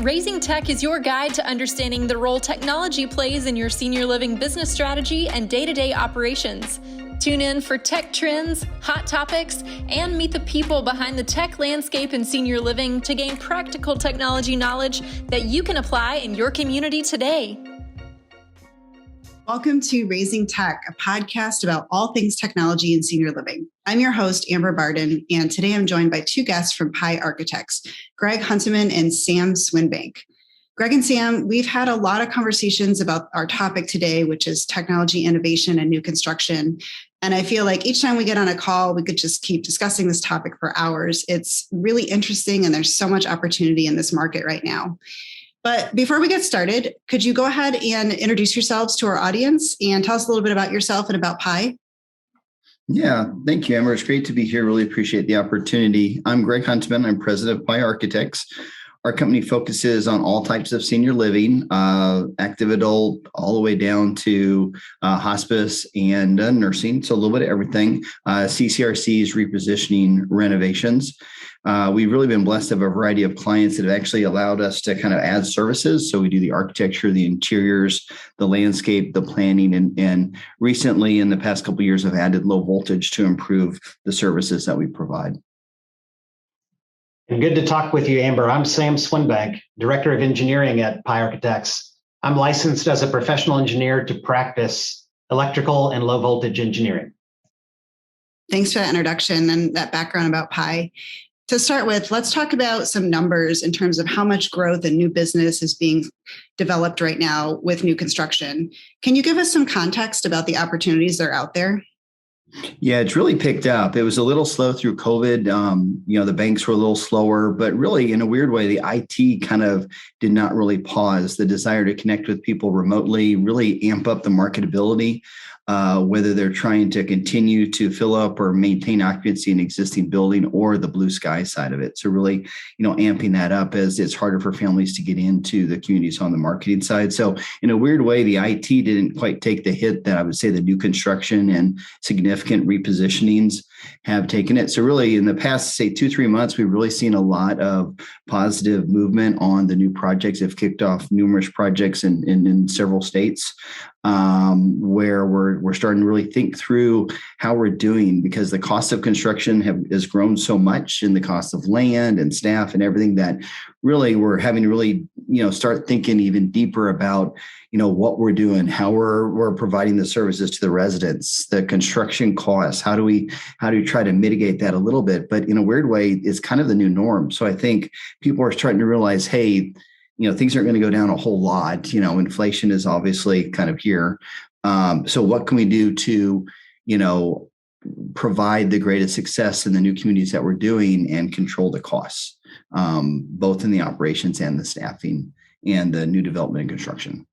Raising Tech is your guide to understanding the role technology plays in your senior living business strategy and day-to-day operations. Tune in for tech trends, hot topics, and meet the people behind the tech landscape in senior living to gain practical technology knowledge that you can apply in your community today. Welcome to Raising Tech, a podcast about all things technology in senior living. I'm your host, Amber Bardon, and today I'm joined by two guests from Pi Architects, Greg Hunteman and Sam Swinbank. Greg and Sam, we've had a lot of conversations about our topic today, which is technology innovation and new construction. And I feel like each time we get on a call, we could just keep discussing this topic for hours. It's really interesting, and there's so much opportunity in this market right now. But before we get started, could you go ahead and introduce yourselves to our audience and tell us a little bit about yourself and about Pi? Yeah, thank you, Amber. It's great to be here. Really appreciate the opportunity. I'm Greg Hunteman. I'm president of Pi Architects. Our company focuses on all types of senior living, active adult, all the way down to hospice and nursing. So a little bit of everything. CCRCs, repositioning, renovations. We've really been blessed to have a variety of clients that have actually allowed us to kind of add services. So we do the architecture, the interiors, the landscape, the planning, and recently in the past couple of years have added low voltage to improve the services that we provide. And good to talk with you, Amber. I'm Sam Swinbank, Director of Engineering at Pi Architects. I'm licensed as a professional engineer to practice electrical and low voltage engineering. Thanks for that introduction and that background about Pi. To start with, let's talk about some numbers in terms of how much growth and new business is being developed right now with new construction. Can you give us some context about the opportunities that are out there? Yeah, it's really picked up. It was a little slow through COVID. The banks were a little slower, but really in a weird way, the IT kind of did not really pause. The desire to connect with people remotely really amp up the marketability, whether they're trying to continue to fill up or maintain occupancy in existing building or the blue sky side of it. So really, amping that up as it's harder for families to get into the communities on the marketing side. So in a weird way, the IT didn't quite take the hit that I would say the new construction and significant repositionings have taken it. So really in the past, say 2-3 months, we've really seen a lot of positive movement on the new projects. They've kicked off numerous projects in several states where we're starting to really think through how we're doing, because the cost of construction has grown so much, and the cost of land and staff and everything, that really we're having to really start thinking even deeper about what we're doing, how we're providing the services to the residents, the construction costs. How do we try to mitigate that a little bit? But in a weird way, it's kind of the new norm. So I think people are starting to realize, hey, things aren't going to go down a whole lot. Inflation is obviously kind of here. So what can we do to, provide the greatest success in the new communities that we're doing and control the costs, both in the operations and the staffing and the new development and construction?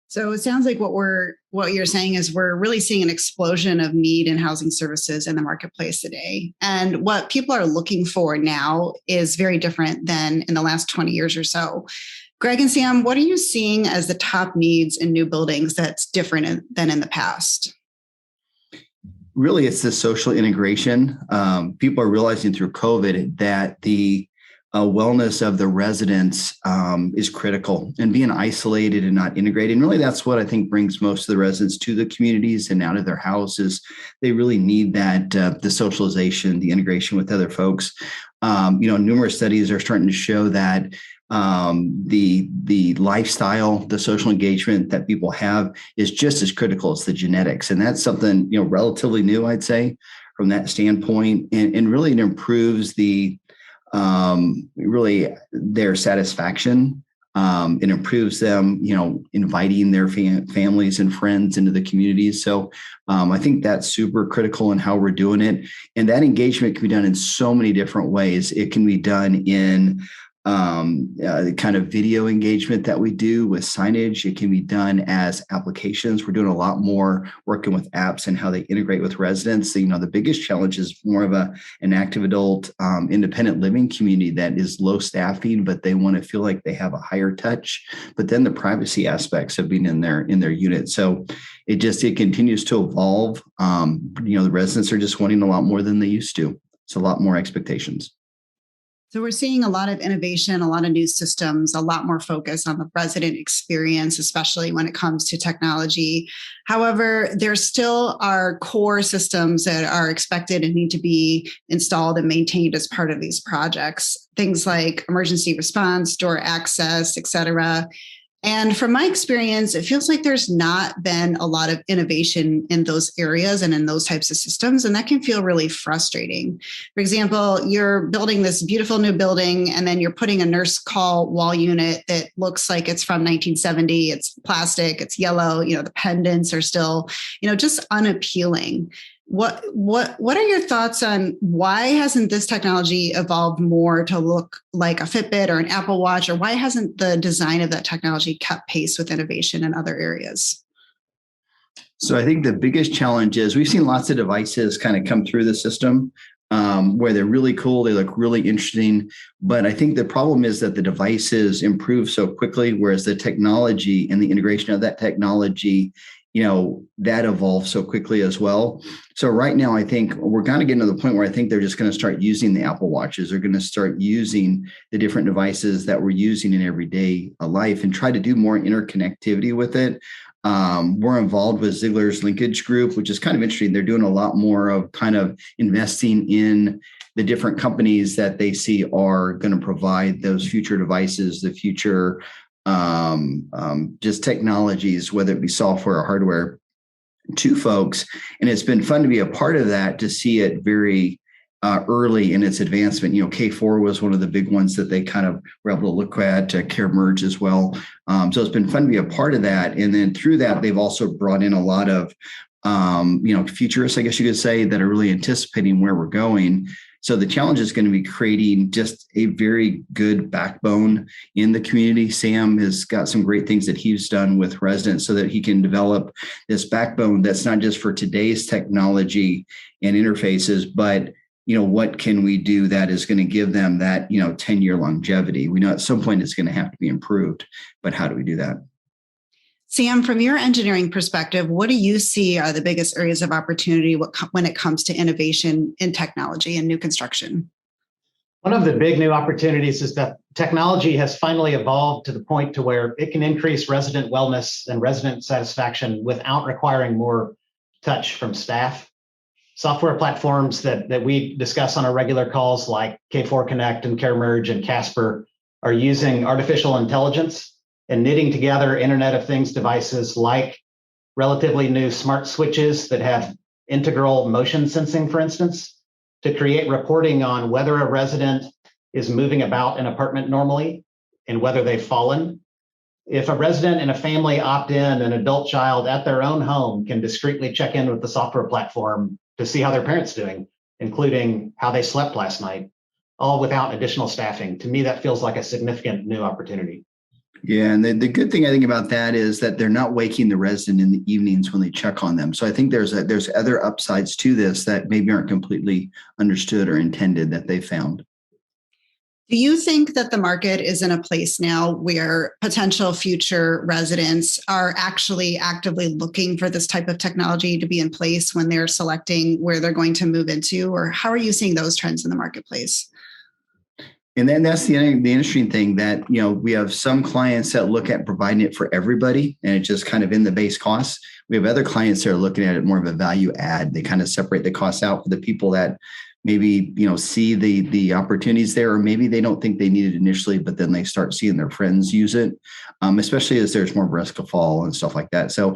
So it sounds like what you're saying is we're really seeing an explosion of need in housing services in the marketplace today. And what people are looking for now is very different than in the last 20 years or so. Greg and Sam, what are you seeing as the top needs in new buildings that's different than in the past? Really, it's the social integration. People are realizing through COVID that the wellness of the residents is critical, and being isolated and not integrated. And really, that's what I think brings most of the residents to the communities and out of their houses. They really need that, the socialization, the integration with other folks. Numerous studies are starting to show that the lifestyle, the social engagement that people have is just as critical as the genetics. And that's something, relatively new, I'd say, from that standpoint. And really it improves really their satisfaction. It improves them, inviting their families and friends into the communities. So I think that's super critical in how we're doing it. And that engagement can be done in so many different ways. It can be done in the kind of video engagement that we do with signage. It can be done as applications. We're doing a lot more working with apps and how they integrate with residents. So, the biggest challenge is more of an active adult independent living community that is low staffing, but they want to feel like they have a higher touch. But then the privacy aspects of being in their unit. So it continues to evolve. The residents are just wanting a lot more than they used to. It's a lot more expectations. So we're seeing a lot of innovation, a lot of new systems, a lot more focus on the resident experience, especially when it comes to technology. However, there still are core systems that are expected and need to be installed and maintained as part of these projects. Things like emergency response, door access, et cetera. And from my experience, it feels like there's not been a lot of innovation in those areas and in those types of systems. And that can feel really frustrating. For example, you're building this beautiful new building, and then you're putting a nurse call wall unit that looks like it's from 1970. It's plastic, it's yellow, the pendants are still, just unappealing. What are your thoughts on why hasn't this technology evolved more to look like a Fitbit or an Apple Watch, or why hasn't the design of that technology kept pace with innovation in other areas? So I think the biggest challenge is we've seen lots of devices kind of come through the system where they're really cool, they look really interesting. But I think the problem is that the devices improve so quickly, whereas the technology and the integration of that technology that evolves so quickly as well. So right now, I think we're kind of getting to the point where I think they're just going to start using the Apple Watches. They're going to start using the different devices that we're using in everyday life and try to do more interconnectivity with it. We're involved with Ziegler's Linkage Group, which is kind of interesting. They're doing a lot more of kind of investing in the different companies that they see are going to provide those future devices, the future just technologies, whether it be software or hardware, to folks. And it's been fun to be a part of that, to see it very early in its advancement. K4 was one of the big ones that they kind of were able to look at, Care Merge as well. So it's been fun to be a part of that. And then through that, they've also brought in a lot of, futurists, I guess you could say, that are really anticipating where we're going. So the challenge is going to be creating just a very good backbone in the community. Sam has got some great things that he's done with residents so that he can develop this backbone that's not just for today's technology and interfaces, but what can we do that is going to give them that 10-year longevity? We know at some point it's going to have to be improved, but how do we do that? Sam, from your engineering perspective, what do you see are the biggest areas of opportunity when it comes to innovation in technology and new construction? One of the big new opportunities is that technology has finally evolved to the point to where it can increase resident wellness and resident satisfaction without requiring more touch from staff. Software platforms that we discuss on our regular calls, like K4 Connect and Care Merge and Casper, are using artificial intelligence and knitting together Internet of Things devices like relatively new smart switches that have integral motion sensing, for instance, to create reporting on whether a resident is moving about an apartment normally and whether they've fallen. If a resident and a family opt in, an adult child at their own home can discreetly check in with the software platform to see how their parent's doing, including how they slept last night, all without additional staffing. To me, that feels like a significant new opportunity. Yeah, and the good thing I think about that is that they're not waking the resident in the evenings when they check on them. So I think there's other upsides to this that maybe aren't completely understood or intended that they found. Do you think that the market is in a place now where potential future residents are actually actively looking for this type of technology to be in place when they're selecting where they're going to move into? Or how are you seeing those trends in the marketplace? And then that's the interesting thing that, we have some clients that look at providing it for everybody and it's just kind of in the base costs. We have other clients that are looking at it more of a value add. They kind of separate the costs out for the people that maybe, see the opportunities there, or maybe they don't think they need it initially, but then they start seeing their friends use it, especially as there's more risk of fall and stuff like that. So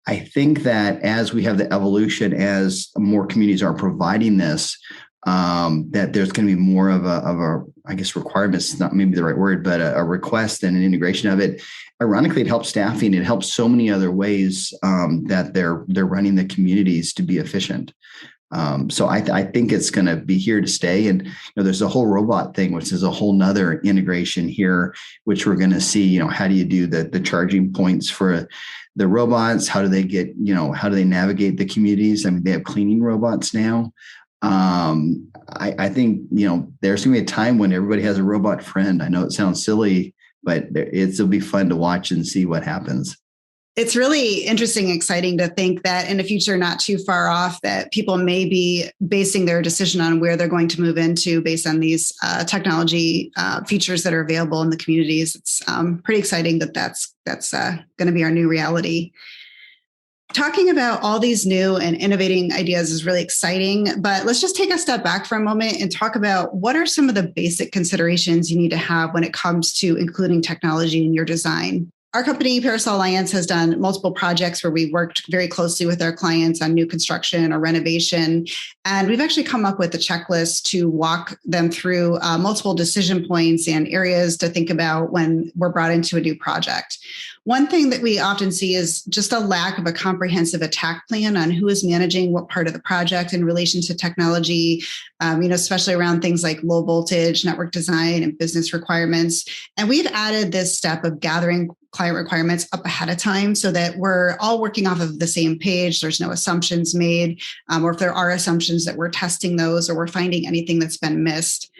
I think that as we have the evolution, as more communities are providing this, that there's going to be more of a, I guess, requirements, not maybe the right word, but a request and an integration of it. Ironically, it helps staffing. It helps so many other ways that they're running the communities to be efficient. So I think it's going to be here to stay. And there's a whole robot thing, which is a whole nother integration here, which we're going to see. How do you do the charging points for the robots? How do they get, how do they navigate the communities? I mean, they have cleaning robots now. I think, there's going to be a time when everybody has a robot friend. I know it sounds silly, but it'll be fun to watch and see what happens. It's really interesting, exciting to think that in the future, not too far off, that people may be basing their decision on where they're going to move into based on these technology features that are available in the communities. It's pretty exciting that that's going to be our new reality. Talking about all these new and innovating ideas is really exciting, but let's just take a step back for a moment and talk about what are some of the basic considerations you need to have when it comes to including technology in your design. Our company, Parasol Alliance, has done multiple projects where we worked very closely with our clients on new construction or renovation. And we've actually come up with a checklist to walk them through multiple decision points and areas to think about when we're brought into a new project. One thing that we often see is just a lack of a comprehensive attack plan on who is managing what part of the project in relation to technology, especially around things like low voltage, network design, and business requirements. And we've added this step of gathering client requirements up ahead of time so that we're all working off of the same page. There's no assumptions made, or if there are assumptions, that we're testing those or we're finding anything that's been missed.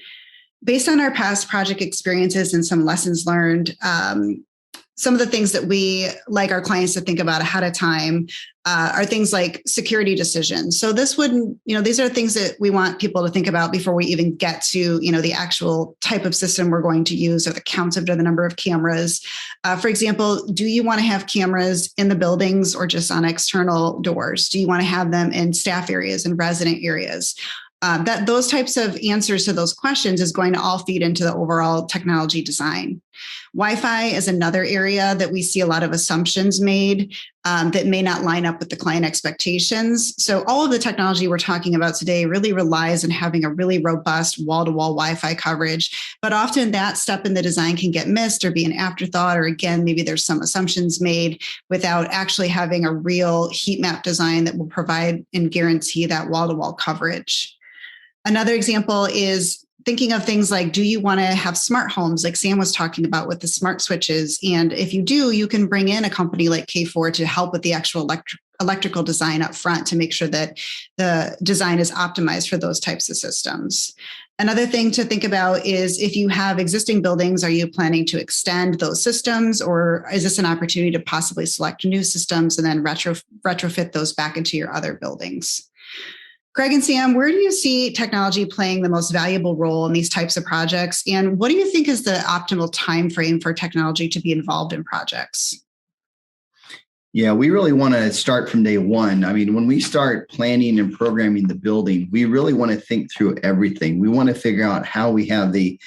Based on our past project experiences and some lessons learned, some of the things that we like our clients to think about ahead of time are things like security decisions. So these are things that we want people to think about before we even get to, the actual type of system we're going to use or the count of the number of cameras. For example, do you want to have cameras in the buildings or just on external doors? Do you want to have them in staff areas and resident areas? Those types of answers to those questions is going to all feed into the overall technology design. Wi-Fi is another area that we see a lot of assumptions made that may not line up with the client expectations. So all of the technology we're talking about today really relies on having a really robust wall-to-wall Wi-Fi coverage. But often that step in the design can get missed or be an afterthought, or again, maybe there's some assumptions made without actually having a real heat map design that will provide and guarantee that wall-to-wall coverage. Another example is thinking of things like, do you want to have smart homes like Sam was talking about with the smart switches? And if you do, you can bring in a company like K4 to help with the actual electrical design up front to make sure that the design is optimized for those types of systems. Another thing to think about is if you have existing buildings, are you planning to extend those systems, or is this an opportunity to possibly select new systems and then retrofit those back into your other buildings? Greg and Sam, where do you see technology playing the most valuable role in these types of projects? And what do you think is the optimal time frame for technology to be involved in projects? Yeah, we really want to start from day one. I mean, when we start planning and programming the building, we really want to think through everything. We want to figure out how we have the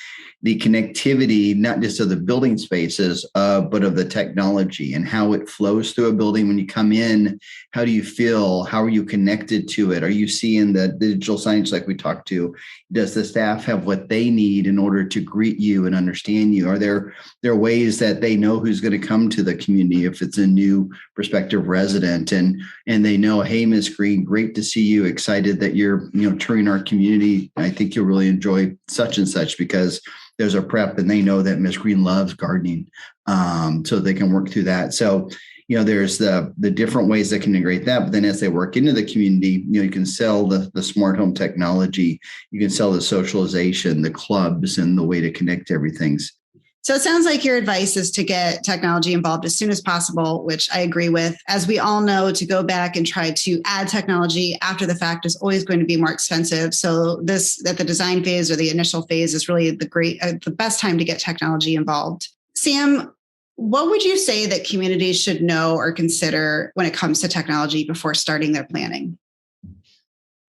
connectivity, not just of the building spaces, but of the technology and how it flows through a building. When you come in, how do you feel? How are you connected to it? Are you seeing the digital signage like we talked to? Does the staff have what they need in order to greet you and understand you? Are there ways that they know who's going to come to the community if it's a new prospective resident, and they know, hey, Ms. Green, great to see you. Excited that you're touring our community. I think you'll really enjoy such and such because there's a prep, and they know that Ms. Green loves gardening, so they can work through that. So, there's the different ways that can integrate that. But then as they work into the community, you can sell the smart home technology, you can sell the socialization, the clubs, and the way to connect everything. So it sounds like your advice is to get technology involved as soon as possible, which I agree with. As we all know, to go back and try to add technology after the fact is always going to be more expensive. So at the design phase or the initial phase is really the best time to get technology involved. Sam, what would you say that communities should know or consider when it comes to technology before starting their planning?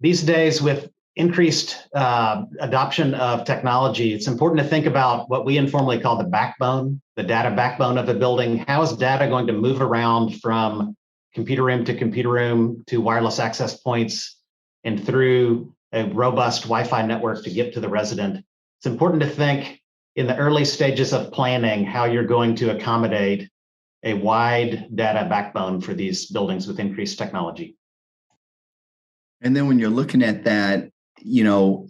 These days, with increased adoption of technology, it's important to think about what we informally call the backbone, the data backbone of a building. How is data going to move around from computer room to wireless access points and through a robust Wi-Fi network to get to the resident? It's important to think in the early stages of planning how you're going to accommodate a wide data backbone for these buildings with increased technology. And then when you're looking at that,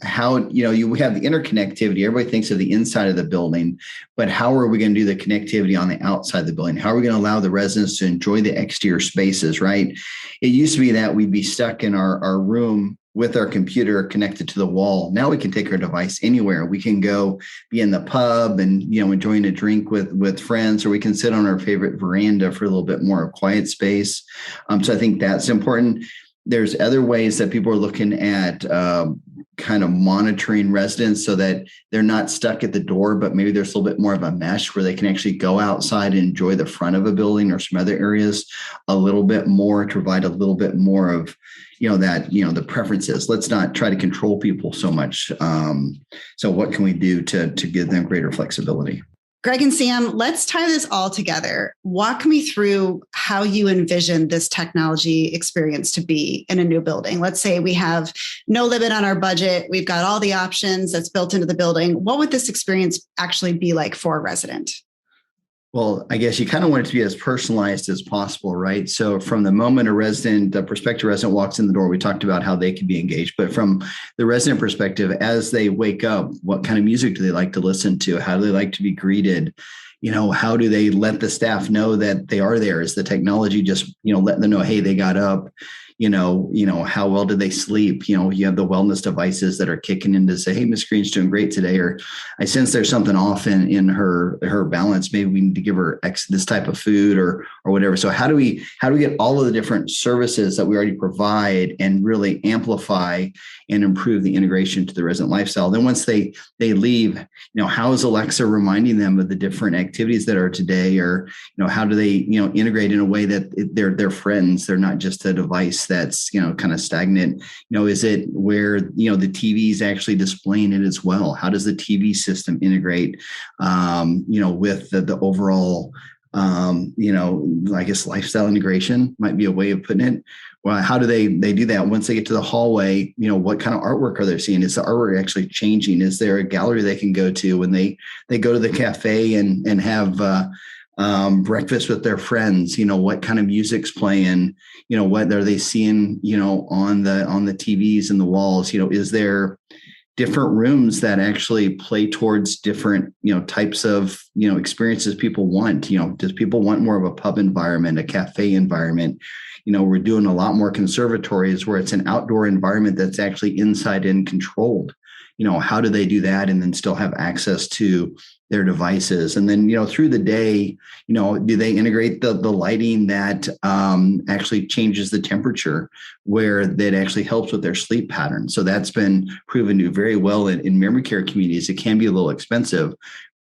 how, you have the interconnectivity. Everybody thinks of the inside of the building, but how are we going to do the connectivity on the outside of the building? How are we going to allow the residents to enjoy the exterior spaces, right? It used to be that we'd be stuck in our room with our computer connected to the wall. Now we can take our device anywhere. We can go be in the pub and, enjoying a drink with friends, or we can sit on our favorite veranda for a little bit more of quiet space. So I think that's important. There's other ways that people are looking at kind of monitoring residents so that they're not stuck at the door, but maybe there's a little bit more of a mesh where they can actually go outside and enjoy the front of a building or some other areas a little bit more, to provide a little bit more of, the preferences. Let's not try to control people so much. So what can we do to give them greater flexibility? Greg and Sam, let's tie this all together. Walk me through how you envision this technology experience to be in a new building. Let's say we have no limit on our budget. We've got all the options that's built into the building. What would this experience actually be like for a resident? Well, I guess you kind of want it to be as personalized as possible, right? So from the moment a prospective resident walks in the door, we talked about how they can be engaged. But from the resident perspective, as they wake up, what kind of music do they like to listen to? How do they like to be greeted? How do they let the staff know that they are there? Is the technology just, letting them know, hey, they got up? How well did they sleep? You have the wellness devices that are kicking in to say, hey, Miss Green's doing great today, or I sense there's something off in her balance. Maybe we need to give her this type of food or whatever. So how do we get all of the different services that we already provide and really amplify and improve the integration to the resident lifestyle? Then once they leave, how is Alexa reminding them of the different activities that are today, or how do they integrate in a way that they're friends? They're not just a device that's kind of stagnant. Is it where the TV is actually displaying it as well? How does the TV system integrate with the overall I guess lifestyle integration might be a way of putting it. Well, how do they do that once they get to the hallway? What kind of artwork are they seeing? Is the artwork actually changing? Is there a gallery they can go to when they go to the cafe and have breakfast with their friends? What kind of music's playing? What are they seeing? On the TVs and the walls. Is there different rooms that actually play towards different types of experiences people want? Does people want more of a pub environment, a cafe environment? We're doing a lot more conservatories where it's an outdoor environment that's actually inside and controlled. How do they do that and then still have access to their devices? And then, through the day, do they integrate the lighting that actually changes the temperature, where that actually helps with their sleep pattern? So that's been proven to do very well in memory care communities. It can be a little expensive,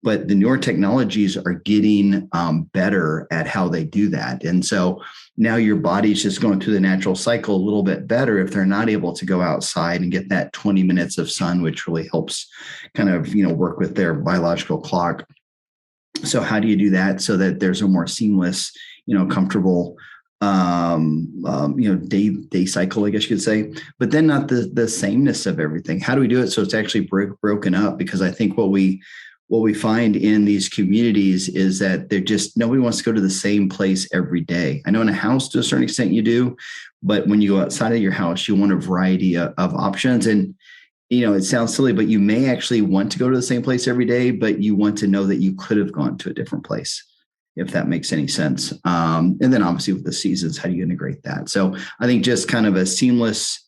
but the newer technologies are getting better at how they do that. And so now your body's just going through the natural cycle a little bit better if they're not able to go outside and get that 20 minutes of sun, which really helps kind of, work with their biological clock. So how do you do that so that there's a more seamless, comfortable, day cycle, I guess you could say, but then not the sameness of everything. How do we do it so it's actually broken up? Because I think what we find in these communities is that nobody wants to go to the same place every day. I know in a house to a certain extent you do, but when you go outside of your house, you want a variety of options. And, it sounds silly, but you may actually want to go to the same place every day, but you want to know that you could have gone to a different place, if that makes any sense. And then obviously with the seasons, how do you integrate that? So I think just kind of a seamless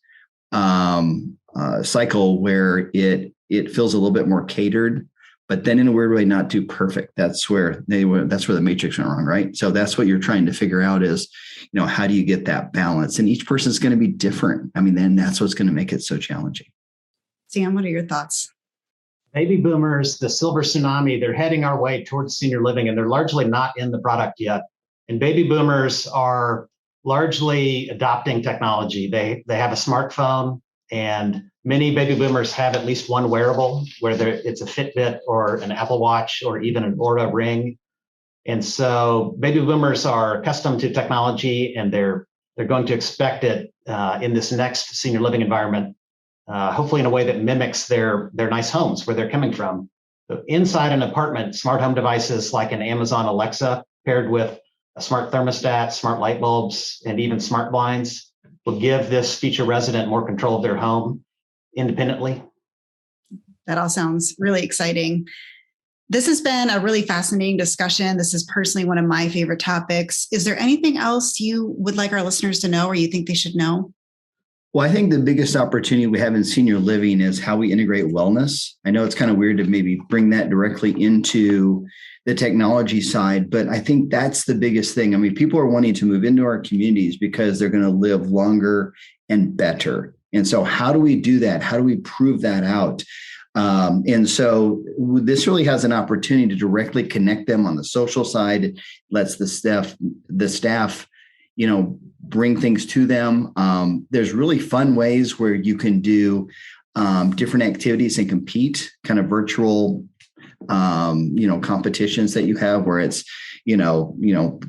cycle where it feels a little bit more catered, but then in a weird way, not too perfect. That's where the matrix went wrong, right? So that's what you're trying to figure out is, how do you get that balance? And each person's going to be different. I mean, then that's what's going to make it so challenging. Sam, what are your thoughts? Baby boomers, the silver tsunami, they're heading our way towards senior living, and they're largely not in the product yet. And baby boomers are largely adopting technology. They have a smartphone, and many baby boomers have at least one wearable, whether it's a Fitbit or an Apple Watch or even an Oura Ring. And so baby boomers are accustomed to technology, and they're going to expect it in this next senior living environment, hopefully in a way that mimics their nice homes where they're coming from. So inside an apartment, smart home devices like an Amazon Alexa paired with a smart thermostat, smart light bulbs, and even smart blinds will give this future resident more control of their home independently. That all sounds really exciting. This has been a really fascinating discussion. This is personally one of my favorite topics. Is there anything else you would like our listeners to know or you think they should know? Well, I think the biggest opportunity we have in senior living is how we integrate wellness. I know it's kind of weird to maybe bring that directly into the technology side, but I think that's the biggest thing. I mean, people are wanting to move into our communities because they're going to live longer and better. And so how do we do that? How do we prove that out? And so this really has an opportunity to directly connect them on the social side. It lets the staff, bring things to them. There's really fun ways where you can do different activities and compete, kind of virtual, competitions that you have where it's,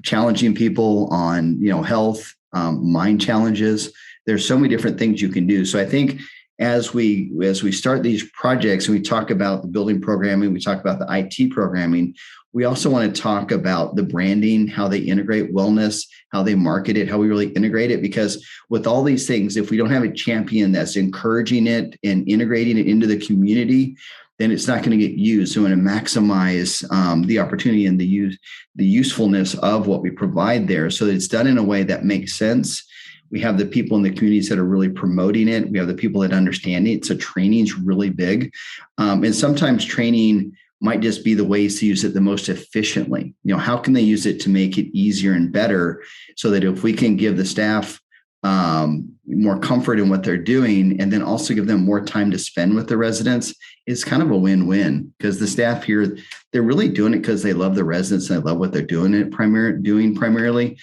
challenging people on, health, mind challenges. There's so many different things you can do. So I think as we start these projects and we talk about the building programming, we talk about the IT programming, we also want to talk about the branding, how they integrate wellness, how they market it, how we really integrate it. Because with all these things, if we don't have a champion that's encouraging it and integrating it into the community, then it's not going to get used. So we want to maximize the opportunity and the usefulness of what we provide there so that it's done in a way that makes sense. We have the people in the communities that are really promoting it. We have the people that understand it. So training is really big. And sometimes training might just be the ways to use it the most efficiently. How can they use it to make it easier and better so that if we can give the staff more comfort in what they're doing and then also give them more time to spend with the residents, it's kind of a win-win because the staff here, they're really doing it because they love the residents and they love what they're doing primarily.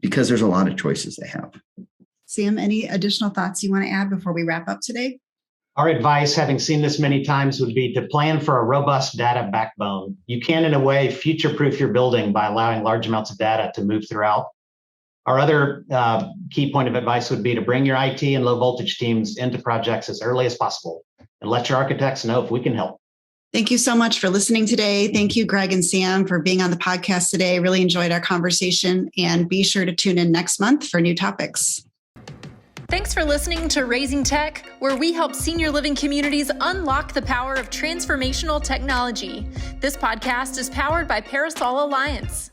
Because there's a lot of choices they have. Sam, any additional thoughts you want to add before we wrap up today? Our advice, having seen this many times, would be to plan for a robust data backbone. You can, in a way, future-proof your building by allowing large amounts of data to move throughout. Our other key point of advice would be to bring your IT and low voltage teams into projects as early as possible and let your architects know if we can help. Thank you so much for listening today. Thank you, Greg and Sam, for being on the podcast today. Really enjoyed our conversation, and be sure to tune in next month for new topics. Thanks for listening to Raising Tech, where we help senior living communities unlock the power of transformational technology. This podcast is powered by Parasol Alliance.